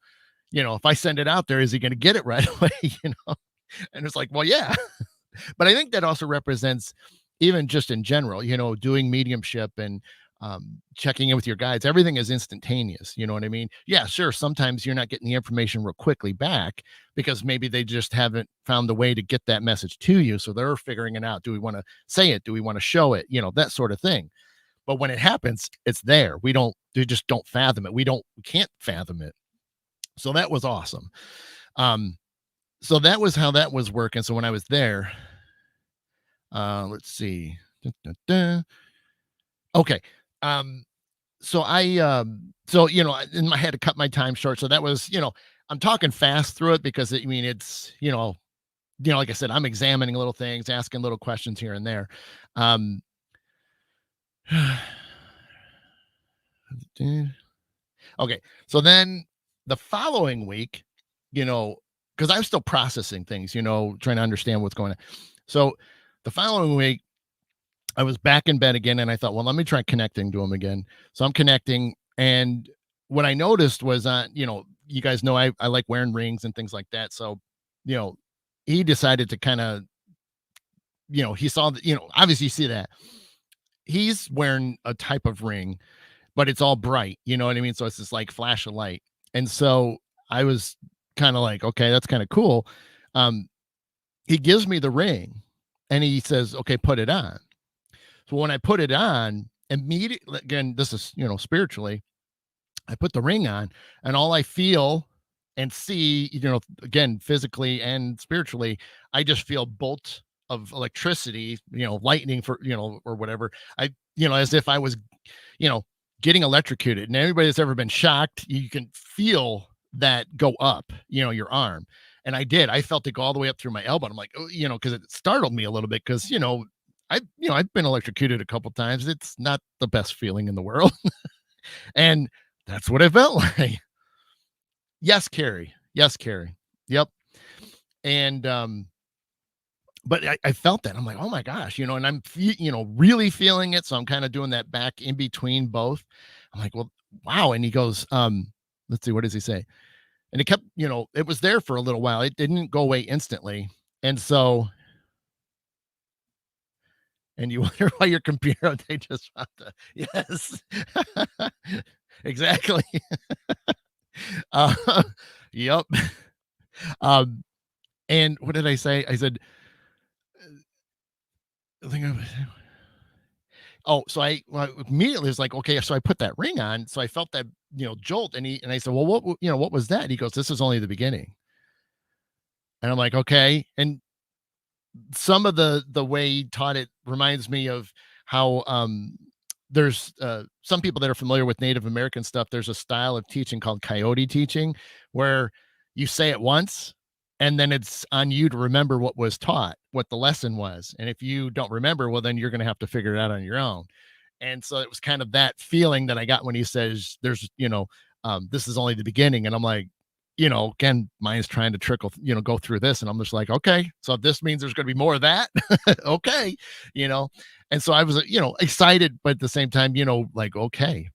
if I send it out there, is he going to get it right away? And it's like, well, yeah. But I think that also represents, even just in general, doing mediumship and checking in with your guides. Everything is instantaneous. You know what I mean? Yeah, sure. Sometimes you're not getting the information real quickly back because maybe they just haven't found the way to get that message to you. So they're figuring it out. Do we want to say it? Do we want to show it? That sort of thing. But when it happens, it's there. We just don't fathom it. We can't fathom it. So that was awesome. So that was how that was working. So when I was there, let's see. Dun, dun, dun. Okay. So and I had to cut my time short. So that was, I'm talking fast through it because it's, like I said, I'm examining little things, asking little questions here and there. Okay. So then the following week, because I was still processing things, trying to understand what's going on. So the following week, I was back in bed again, and I thought, well, let me try connecting to him again. So I'm connecting, and what I noticed was, you guys know I like wearing rings and things like that. So, he decided to kind of, he saw that, obviously you see that he's wearing a type of ring, but it's all bright. You know what I mean? So it's this like flash of light, and so I was kind of like, okay, that's kind of cool. He gives me the ring, and he says, okay, put it on. So when I put it on, immediately, again, this is, spiritually, I put the ring on, and all I feel and see, again, physically and spiritually, I just feel bolts of electricity, lightning or whatever. As if I was, you know, getting electrocuted. And everybody that's ever been shocked, you can feel that go up, your arm. And I did. I felt it go all the way up through my elbow. I'm like, oh, because it startled me a little bit because, I've been electrocuted a couple times. It's not the best feeling in the world. And that's what it felt like. Yes, Carrie. Yes, Carrie. Yep. And but I felt that. I'm like, oh my gosh, and I'm really feeling it. So I'm kind of doing that back in between both. I'm like, well, wow. And he goes, let's see, what does he say? And it kept, it was there for a little while. It didn't go away instantly. And so, and you wonder why your computer, they just found yes. Exactly. uh, yep. Um, and what did I say? I said, I think so I immediately was like, okay, so I put that ring on. So I felt that, jolt. And I said, well, what was that? He goes, this is only the beginning. And I'm like, okay. And some of the way he taught it reminds me of how, there's some people that are familiar with Native American stuff. There's a style of teaching called coyote teaching, where you say it once and then it's on you to remember what was taught, what the lesson was. And if you don't remember, well, then you're going to have to figure it out on your own. And so it was kind of that feeling that I got when he says, there's, this is only the beginning. And I'm like, again, mine's trying to trickle, go through this. And I'm just like, okay, so this means there's going to be more of that. Okay. And so I was, excited, but at the same time, like, okay.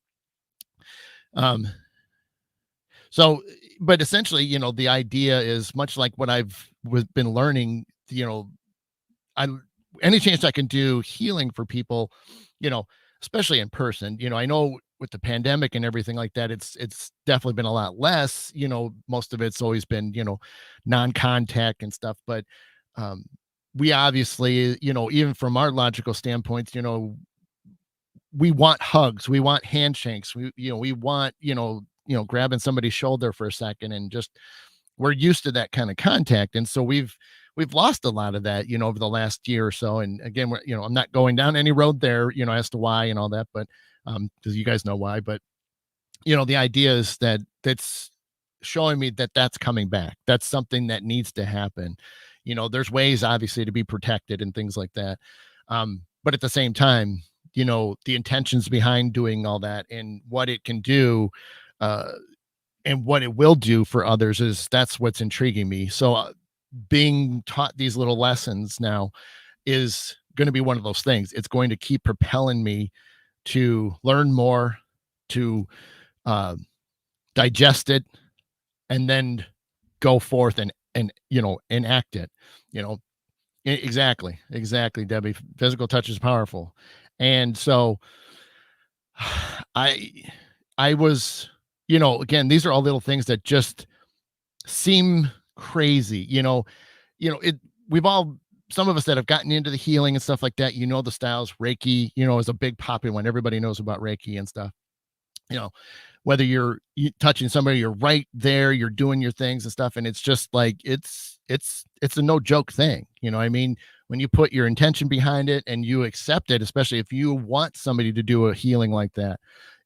So, but essentially, the idea is much like what I've been learning, I any chance I can do healing for people, especially in person. I know with the pandemic and everything like that, it's definitely been a lot less. Most of it's always been, non-contact and stuff. But we obviously, even from our logical standpoints, we want hugs, we want handshakes, we want, grabbing somebody's shoulder for a second, and just we're used to that kind of contact. And so we've lost a lot of that, over the last year or so. And again, I'm not going down any road there, as to why and all that, but because you guys know why. But the idea is that that's showing me that that's coming back. That's something that needs to happen. There's ways obviously to be protected and things like that. but at the same time, the intentions behind doing all that and what it can do, uh, and what it will do for others that's what's intriguing me. So, being taught these little lessons now is going to be one of those things. It's going to keep propelling me to learn more, to uh, digest it, and then go forth and enact it. You know, exactly, Debbie. Physical touch is powerful, and so I I was, again, these are all little things that just seem crazy. It we've all some of us that have gotten into the healing and stuff like that, the styles. Reiki, is a big popular one. Everybody knows about Reiki and stuff. You know, whether you're touching somebody, you're right there, you're doing your things and stuff, and it's just like it's a no joke thing. I mean, when you put your intention behind it and you accept it, especially if you want somebody to do a healing like that,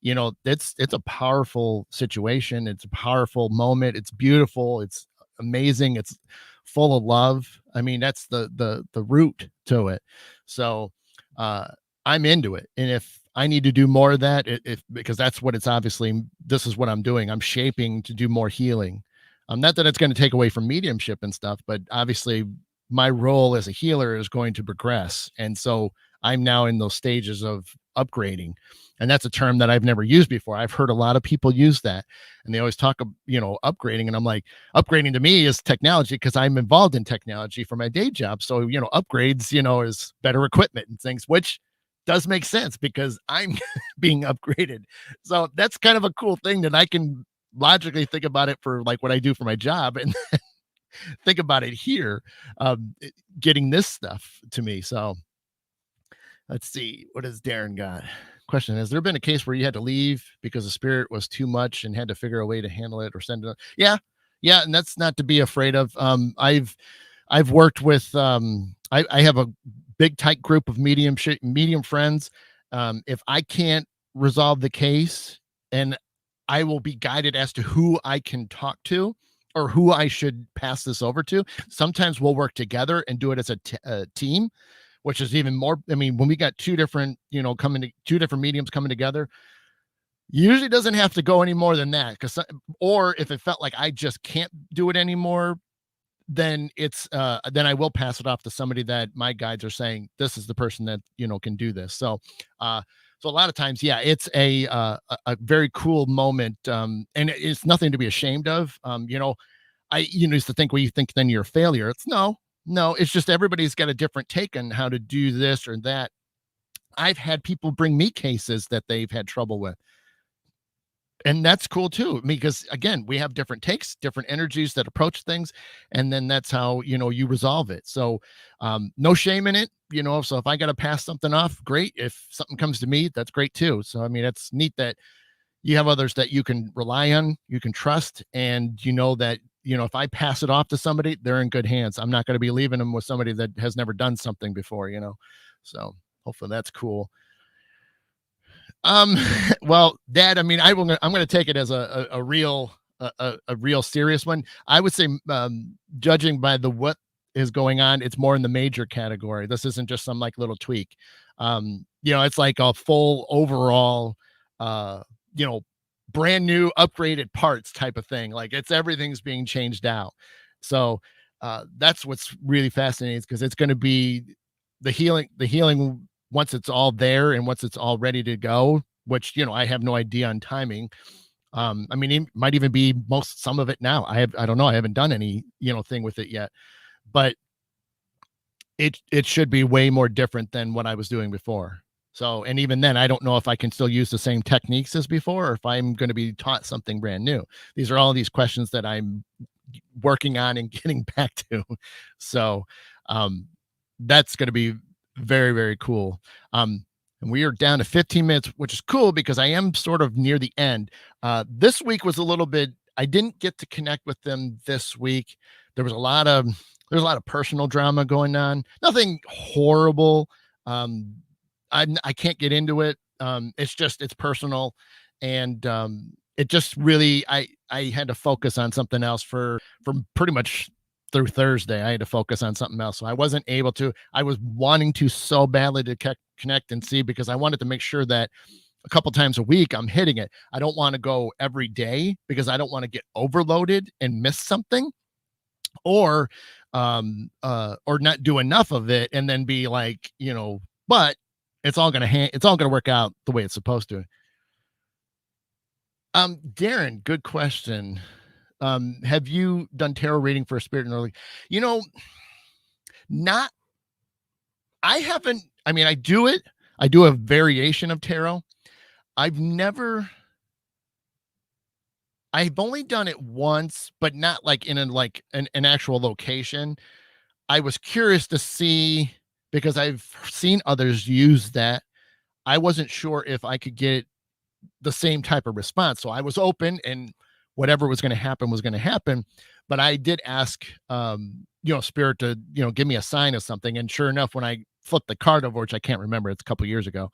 it's a powerful situation. It's a powerful moment. It's beautiful. It's amazing. It's full of love. I mean, that's the root to it. So I'm into it. And if I need to do more of that, if because that's what it's obviously, this is what I'm doing. I'm shaping to do more healing. Not that it's going to take away from mediumship and stuff, but obviously my role as a healer is going to progress. And so I'm now in those stages of upgrading. And that's a term that I've never used before. I've heard a lot of people use that, and they always talk of, upgrading. And I'm like, upgrading to me is technology because I'm involved in technology for my day job. So, upgrades, is better equipment and things, which does make sense because I'm being upgraded. So that's kind of a cool thing that I can logically think about it for like what I do for my job and think about it here, getting this stuff to me. So let's see. What has Darren got? Question: has there been a case where you had to leave because the spirit was too much and had to figure a way to handle it or send it? Yeah. And that's not to be afraid of. I've worked with, I have a big tight group of medium friends. If I can't resolve the case, and I will be guided as to who I can talk to or who I should pass this over to. Sometimes we'll work together and do it as a team, which is even more. I mean, when we got two different mediums coming together, usually doesn't have to go any more than that. Or if it felt like I just can't do it anymore, then then I will pass it off to somebody that my guides are saying, this is the person that, can do this. So a lot of times, yeah, it's a very cool moment. And it's nothing to be ashamed of. I used to think, well, you think then you're a failure. It's no, it's just everybody's got a different take on how to do this or that. I've had people bring me cases that they've had trouble with. And that's cool too, because again, we have different takes, different energies that approach things. And then that's how, you resolve it. So no shame in it, so if I got to pass something off, great. If something comes to me, that's great too. So, I mean, it's neat that you have others that you can rely on, you can trust, and that, if I pass it off to somebody, they're in good hands. I'm not going to be leaving them with somebody that has never done something before, so hopefully that's cool. Well, Dad, I mean, I'm going to take it as a real serious one. I would say, judging by what is going on, it's more in the major category. This isn't just some like little tweak. It's like a full overall, brand new upgraded parts type of thing. Like everything's being changed out. So, that's what's really fascinating, because it's going to be the healing once it's all there and once it's all ready to go, which, I have no idea on timing. I mean, it might even be some of it now. I don't know. I haven't done any, thing with it yet, but it should be way more different than what I was doing before. So, and even then, I don't know if I can still use the same techniques as before, or if I'm going to be taught something brand new. These are all these questions that I'm working on and getting back to. So, that's going to be very, very cool. And we are down to 15 minutes, which is cool because I am sort of near the end. This week was a little bit, I didn't get to connect with them this week. There's a lot of personal drama going on. Nothing horrible. I can't get into it. It's personal. And it just really, I had to focus on something else for pretty much through Thursday. I had to focus on something else. So I wasn't able to. I was wanting to so badly to connect and see, because I wanted to make sure that a couple times a week I'm hitting it. I don't want to go every day because I don't want to get overloaded and miss something, or or not do enough of it and then be like, but it's all gonna work out the way it's supposed to. Darren, good question. Have you done tarot reading for a spirit in early? You know, not I haven't. I mean, I do it. I do a variation of tarot. I've never I've only done it once, but not like in an actual location. I was curious to see, because I've seen others use that. I wasn't sure if I could get the same type of response. So I was open, and whatever was going to happen was going to happen. But I did ask, spirit to, give me a sign of something. And sure enough, when I flipped the card over, which I can't remember, it's a couple years ago,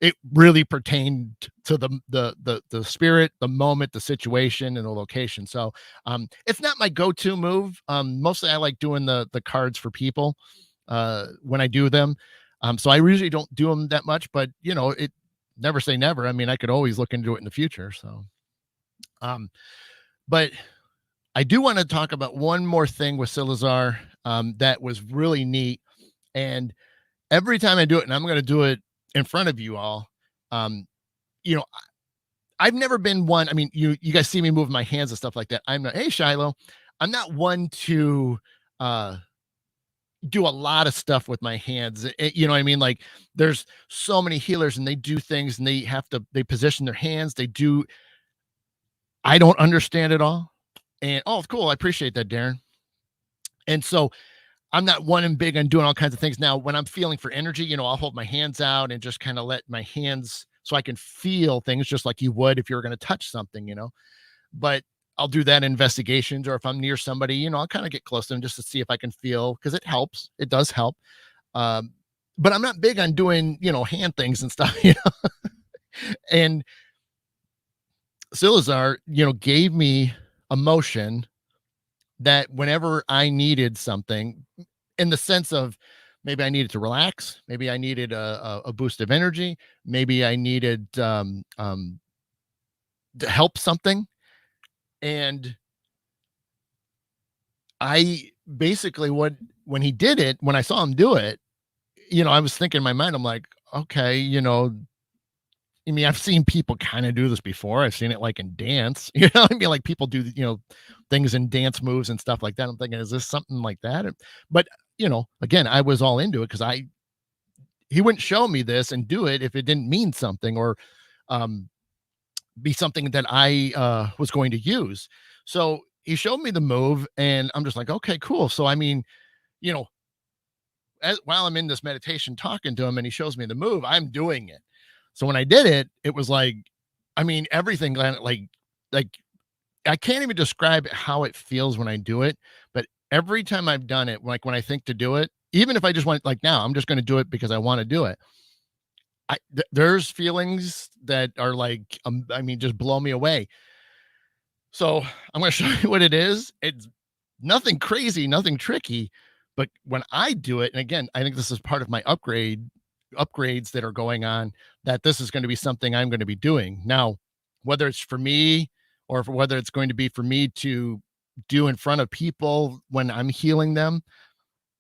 it really pertained to the spirit, the moment, the situation, and the location. So it's not my go-to move. Mostly I like doing the cards for people when I do them. So I usually don't do them that much, but it never say never. I mean, I could always look into it in the future. So but I do want to talk about one more thing with Silazar that was really neat. And every time I do it, and I'm going to do it in front of you all, um, you know, I've never been one. I mean, you guys see me move my hands and stuff like that. I'm not, hey Shiloh, I'm not one to do a lot of stuff with my hands. You know what I mean? Like, there's so many healers and they do things and they position their hands. I don't understand it all. And oh, cool. I appreciate that, Darren. And so I'm not one and big on doing all kinds of things. Now, when I'm feeling for energy, I'll hold my hands out and just kind of let my hands, so I can feel things just like you would if you were going to touch something. But I'll do that in investigations, or if I'm near somebody, I'll kind of get close to them just to see if I can feel, because it helps. It does help. But I'm not big on doing, hand things and stuff, And Silazar, gave me a motion that whenever I needed something, in the sense of maybe I needed to relax, maybe I needed a boost of energy, maybe I needed to help something. And I basically, when he did it, when I saw him do it, I was thinking in my mind, I'm like, okay, I mean, I've seen people kind of do this before. I've seen it like in dance, I mean, like people do, things in dance moves and stuff like that. I'm thinking, is this something like that? But, again, I was all into it because he wouldn't show me this and do it if it didn't mean something, or be something that I was going to use. So he showed me the move and I'm just like, okay, cool. So, I mean, while I'm in this meditation talking to him and he shows me the move, I'm doing it. So when I did it, it was like, I mean, everything like I can't even describe how it feels when I do it, but every time I've done it, like when I think to do it, even if I just want, like now, I'm just going to do it because I want to do it. There's feelings that are like, I mean, just blow me away. So I'm going to show you what it is. It's nothing crazy, nothing tricky, but when I do it, and again, I think this is part of my upgrades that are going on, that this is going to be something I'm going to be doing now, whether it's for me or whether it's going to be for me to do in front of people when I'm healing them.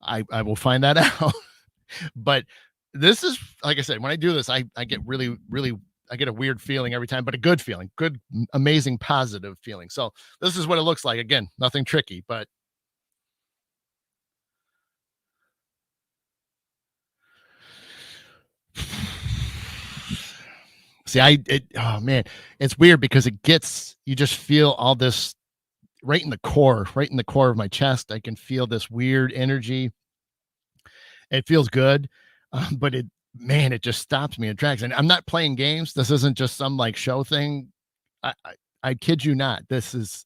I will find that out. But this is, like I said, when I do this, I get really, really, I get a weird feeling every time, but a good feeling, good, amazing, positive feeling. So this is what it looks like. Again, nothing tricky, but see, oh man, it's weird because you just feel all this right in the core of my chest. I can feel this weird energy. It feels good, but man, it just stops me in tracks. And I'm not playing games. This isn't just some like show thing. I kid you not. This is,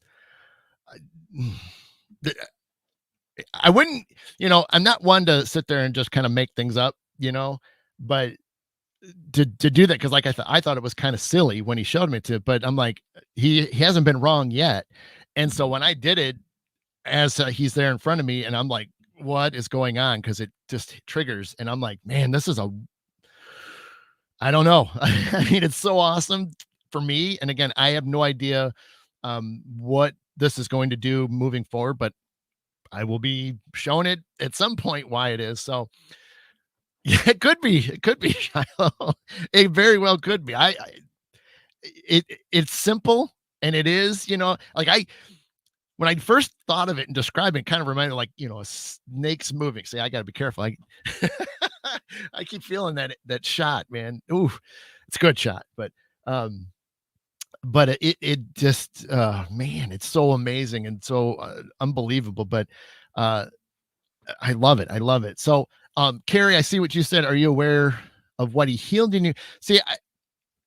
I wouldn't, I'm not one to sit there and just kind of make things up, but to do that, because like I thought it was kind of silly when he showed me to, but I'm like, he hasn't been wrong yet. And so when I did it, as he's there in front of me, and I'm like, what is going on? Because it just triggers, and I'm like, man, this is a I don't know. I mean, it's so awesome for me. And again, I have no idea what this is going to do moving forward, but I will be showing it at some point why it is. So yeah, it could be. It could be Shiloh. It very well could be. It's simple and it is, like when I first thought of it and described it, kind of reminded like, a snake's moving. See, I gotta be careful. I keep feeling that shot, man. Ooh, it's a good shot, um, but it just man, it's so amazing and so unbelievable. But uh I love it. I love it. So Carrie, I see what you said. Are you aware of what he healed in you? See,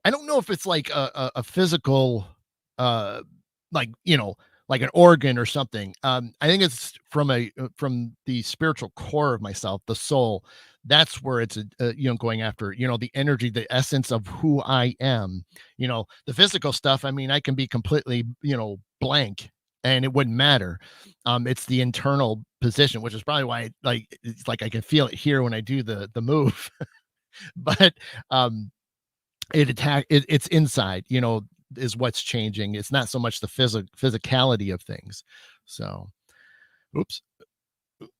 I don't know if it's like a physical, uh, like, like an organ or something. I think it's from the spiritual core of myself, the soul. That's where it's, going after, the energy, the essence of who I am. The physical stuff. I mean, I can be completely, blank and it wouldn't matter. It's the internal position, which is probably why, like, it's like I can feel it here when I do the move. But um, it's inside, is what's changing. It's not so much the physicality of things. So oops.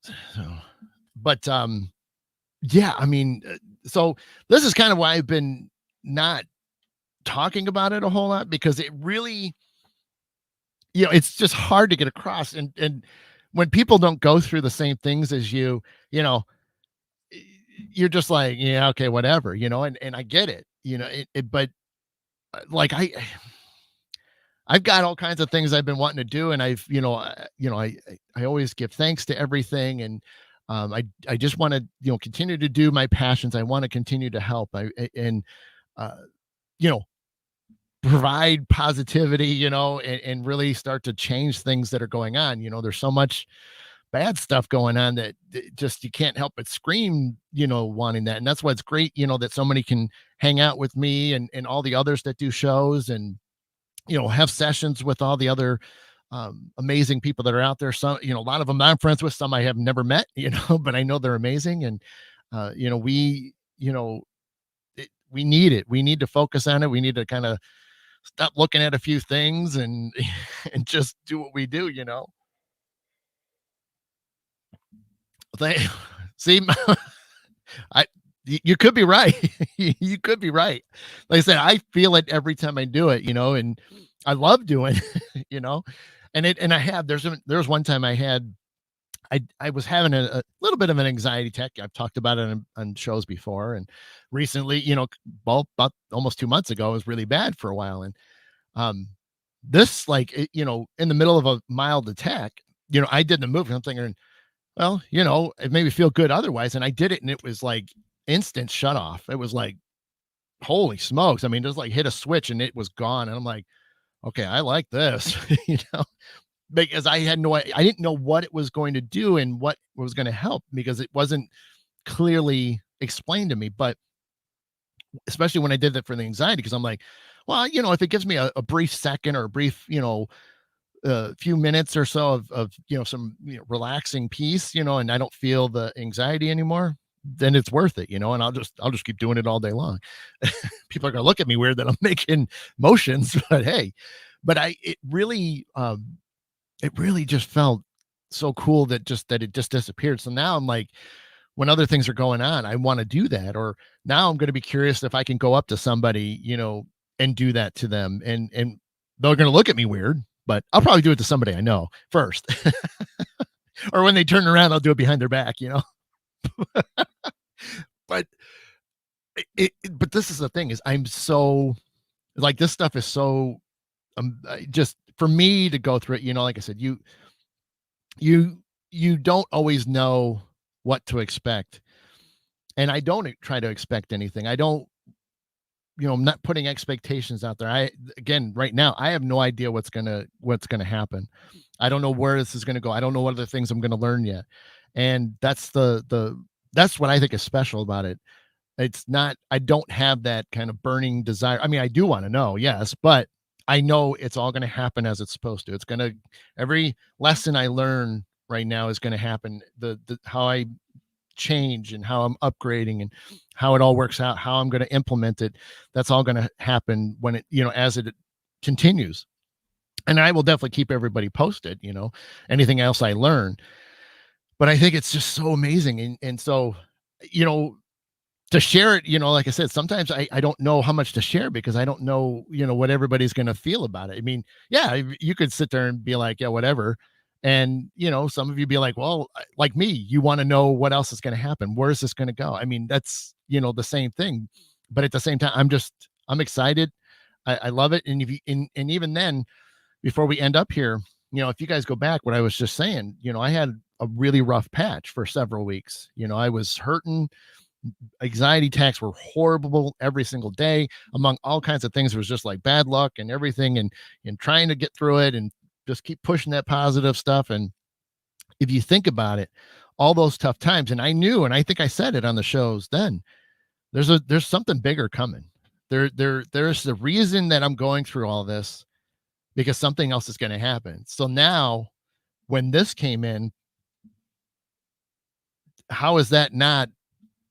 So, but yeah, I mean, so this is kind of why I've been not talking about it a whole lot, because it really, it's just hard to get across. And when people don't go through the same things as you know you're just like, yeah, okay, whatever, and I get it, but like I've got all kinds of things I've been wanting to do, and I've, I always give thanks to everything, and I just want to, continue to do my passions. I want to continue to help. And uh, you know, provide positivity, and really start to change things that are going on. There's so much bad stuff going on that just you can't help but scream, wanting that, and that's why it's great, that somebody can hang out with me and all the others that do shows and have sessions with all the other amazing people that are out there. Some, a lot of them I'm friends with, some I have never met, but I know they're amazing. And, we need it. We need to focus on it. We need to kind of stop looking at a few things and, and just do what we do, They, see, I, you could be right. You could be right. Like I said, I feel it every time I do it, and I love doing, you know, and I have, there's one time I was having a little bit of an anxiety attack. I've talked about it on shows before. And recently, about almost 2 months ago, it was really bad for a while. And, this like, in the middle of a mild attack, I did the move and I'm thinking, well, it made me feel good otherwise. And I did it and it was like instant shut off. It was like, holy smokes. I mean, just like hit a switch and it was gone. And I'm like, okay, I like this, because I didn't know what it was going to do and what was going to help, because it wasn't clearly explained to me. But especially when I did that for the anxiety, because I'm like, well, if it gives me a brief second or a brief, few minutes or so of some relaxing peace, and I don't feel the anxiety anymore, then it's worth it, and I'll just keep doing it all day long. People are gonna look at me weird that I'm making motions, but hey, but it really just felt so cool that it just disappeared. So now I'm like, when other things are going on, I want to do that. Or now I'm going to be curious if I can go up to somebody, and do that to them. And they're going to look at me weird, but I'll probably do it to somebody I know first. Or when they turn around, I'll do it behind their back. But but this is the thing, is I'm so, like, this stuff is so just for me to go through it, like I said, you you don't always know what to expect. And I don't try to expect anything. I don't, I'm not putting expectations out there. Again, right now, I have no idea what's gonna happen. I don't know where this is gonna go. I don't know what other things I'm gonna learn yet. And that's what I think is special about it. It's not, I don't have that kind of burning desire. I mean, I do want to know, yes, but I know it's all going to happen as it's supposed to. Every lesson I learn right now is going to happen how I change and how I'm upgrading and how it all works out, how I'm going to implement it. That's all going to happen when it, as it continues. And I will definitely keep everybody posted, anything else I learn. But I think it's just so amazing. And so, you know, to share it, like I said, sometimes I don't know how much to share because I don't know, what everybody's going to feel about it. I mean, yeah, you could sit there and be like, yeah, whatever. And, some of you be like, well, like me, you want to know what else is going to happen. Where is this going to go? I mean, that's, the same thing. But at the same time, I'm excited. I love it. And if you, and even then, before we end up here, if you guys go back, what I was just saying, I had a really rough patch for several weeks. I was hurting. Anxiety attacks were horrible every single day, among all kinds of things. It was just like bad luck and everything, and trying to get through it and just keep pushing that positive stuff. And if you think about it, all those tough times, and I knew, and I think I said it on the shows then, there's something bigger coming. There's the reason that I'm going through all this, because something else is going to happen. So now when this came in, how is that not,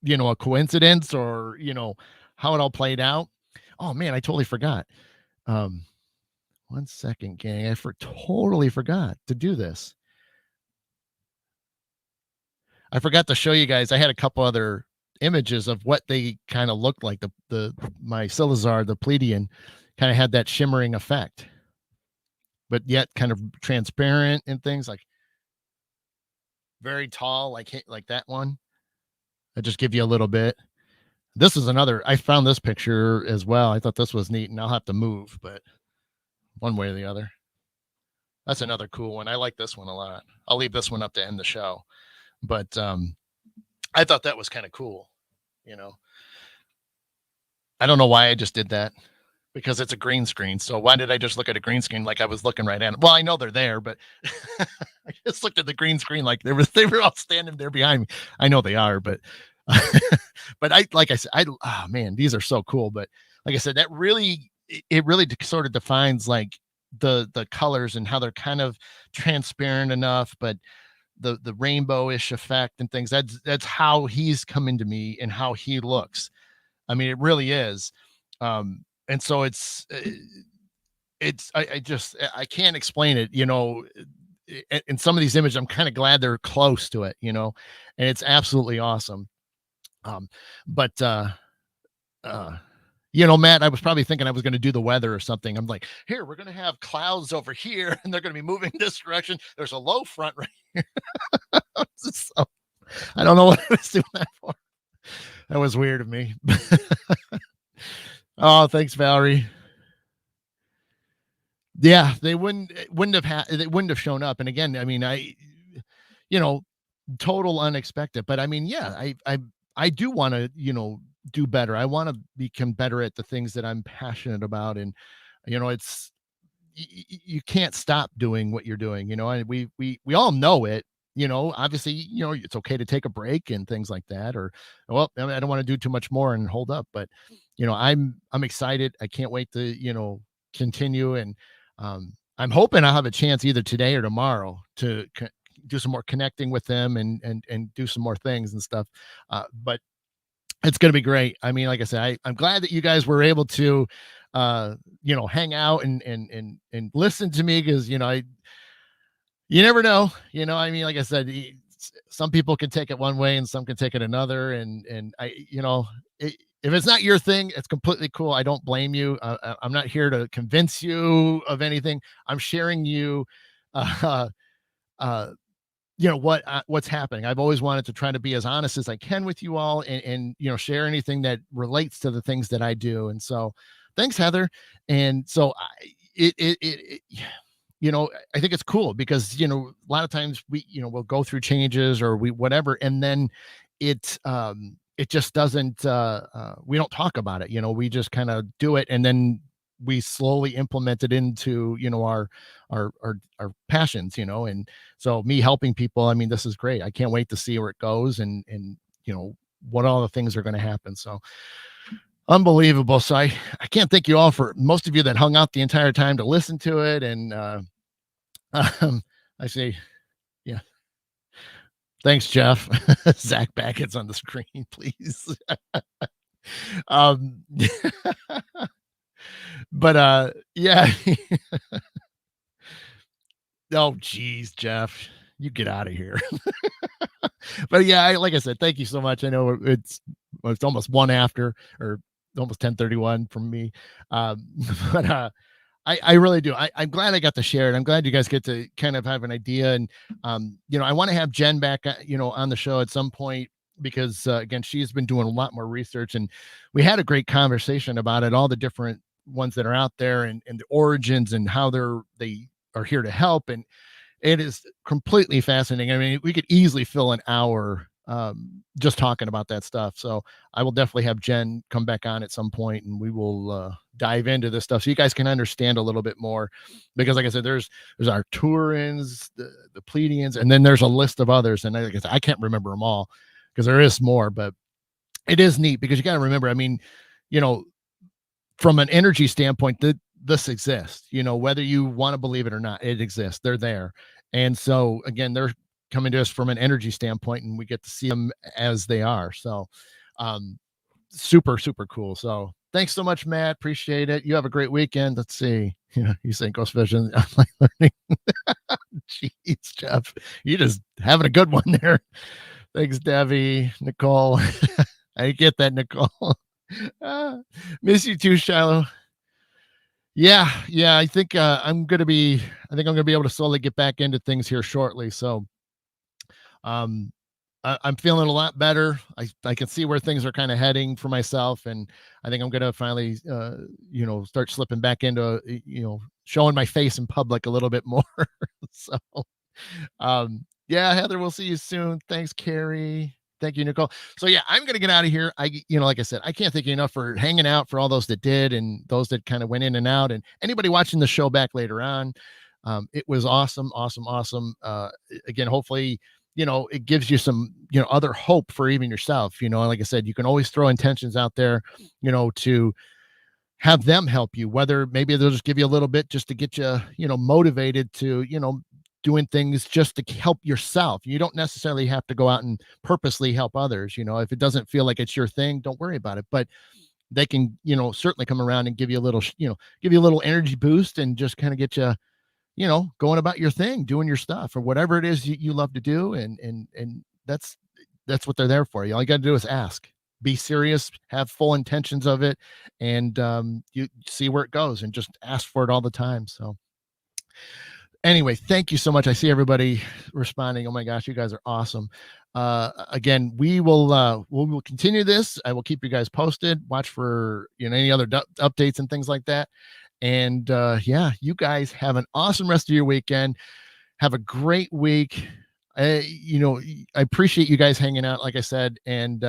a coincidence, or, how it all played out? Oh man, I totally forgot. 1 second, gang. Totally forgot to do this. I forgot to show you guys. I had a couple other images of what they kind of looked like. My Silazar, the Pleiadian, kind of had that shimmering effect, but yet kind of transparent and things, like very tall, like that one. I just give you a little bit. This is another. I found this picture as well. I thought this was neat, and I'll have to move, but one way or the other. That's another cool one. I like this one a lot. I'll leave this one up to end the show, but I thought that was kind of cool. I don't know why I just did that, because it's a green screen. So why did I just look at a green screen like I was looking right at it? Well, I know they're there, but I just looked at the green screen like they were all standing there behind me. I know they are, but but like I said, oh man, these are so cool. But like I said, it really sort of defines like the colors and how they're kind of transparent enough, but the rainbowish effect and things. That's how he's coming to me and how he looks. I mean, it really is. And so I can't explain it, in some of these images, I'm kind of glad they're close to it, and it's absolutely awesome. But Matt, I was probably thinking I was going to do the weather or something. I'm like, here, we're going to have clouds over here and they're going to be moving this direction. There's a low front right here. So, I don't know what I was doing that for. That was weird of me. Oh, thanks, Valerie. Yeah, they wouldn't have shown up. And again, I mean, total unexpected, but I mean, yeah, I do want to, do better. I want to become better at the things that I'm passionate about. And, it's, you can't stop doing what you're doing, and we all know it, obviously, it's okay to take a break and things like that, or, well, I don't want to do too much more and hold up, but, I'm excited. I can't wait to, continue. And, I'm hoping I'll have a chance either today or tomorrow to do some more connecting with them and do some more things and stuff. But it's going to be great. I mean, like I said, I'm glad that you guys were able to, hang out and listen to me, because, you never know, I mean, like I said, some people can take it one way and some can take it another. And I, if it's not your thing, it's completely cool. I don't blame you. I'm not here to convince you of anything. I'm sharing you, what's happening. I've always wanted to try to be as honest as I can with you all, and share anything that relates to the things that I do. And so thanks, Heather. And so I think it's cool because, a lot of times we'll go through changes or whatever, and then it just doesn't, we don't talk about it, we just kind of do it. And then we slowly implement it into, our passions, and so me helping people, I mean, this is great. I can't wait to see where it goes and what all the things are going to happen. So unbelievable. So I can't thank you all, for most of you that hung out the entire time to listen to it. And I say, yeah, Thanks, Jeff. Zach Baggett's on the screen, please. um, but yeah. Oh, geez, Jeff, you get out of here. But yeah, like I said, thank you so much. I know it's almost one after, or almost 10:31 from me. Um, but I really do. I'm glad I got to share it. I'm glad you guys get to kind of have an idea. And I want to have Jen back, on the show at some point, because again, she's been doing a lot more research, and we had a great conversation about it, all the different ones that are out there, and the origins, and how they are here to help. And it is completely fascinating. I mean, we could easily fill an hour just talking about that stuff. So I will definitely have Jen come back on at some point, and we will dive into this stuff so you guys can understand a little bit more. Because, like I said, there's Arcturians, the Pleiadians, and then there's a list of others. And like I said, I can't remember them all because there is more, but it is neat because you got to remember. I mean, you know, from an energy standpoint, this exists, whether you want to believe it or not, it exists. They're there. And so again, they're coming to us from an energy standpoint, and we get to see them as they are. So super, super cool. So thanks so much, Matt. Appreciate it. You have a great weekend. Let's see. You saying Ghost Vision online learning. Jeez, Jeff, you just having a good one there. Thanks, Debbie, Nicole. I get that, Nicole. Miss you too, Shiloh. Yeah, I think I'm gonna be able to slowly get back into things here shortly. So um I'm feeling a lot better. I can see where things are kind of heading for myself, and I think I'm gonna finally start slipping back into showing my face in public a little bit more. So yeah, Heather, we'll see you soon. Thanks, Carrie. Thank you, Nicole. So yeah, I'm gonna get out of here. Like I said, I can't thank you enough for hanging out, for all those that did, and those that kind of went in and out, and anybody watching the show back later on. It was awesome, awesome, awesome. Again, hopefully, it gives you some, other hope for even yourself. Like I said, you can always throw intentions out there, to have them help you, whether maybe they'll just give you a little bit just to get you, motivated to, doing things just to help yourself. You don't necessarily have to go out and purposely help others. If it doesn't feel like it's your thing, don't worry about it. But they can, certainly come around and give you a little, give you a little energy boost, and just kind of get you, going about your thing, doing your stuff, or whatever it is you love to do. And that's what they're there for. All you got to do is ask, be serious, have full intentions of it, and you see where it goes, and just ask for it all the time. So anyway, thank you so much. I see everybody responding. Oh my gosh, you guys are awesome. Again, we will continue this. I will keep you guys posted. Watch for any other updates and things like that. And yeah, you guys have an awesome rest of your weekend. Have a great week. I appreciate you guys hanging out, like I said, and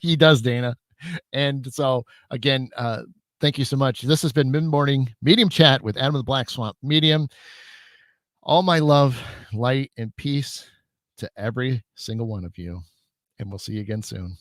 he does, Dana. And so again, thank you so much. This has been Mid-Morning Medium Chat with Adam of the Black Swamp Medium. All my love, light, and peace to every single one of you. And we'll see you again soon.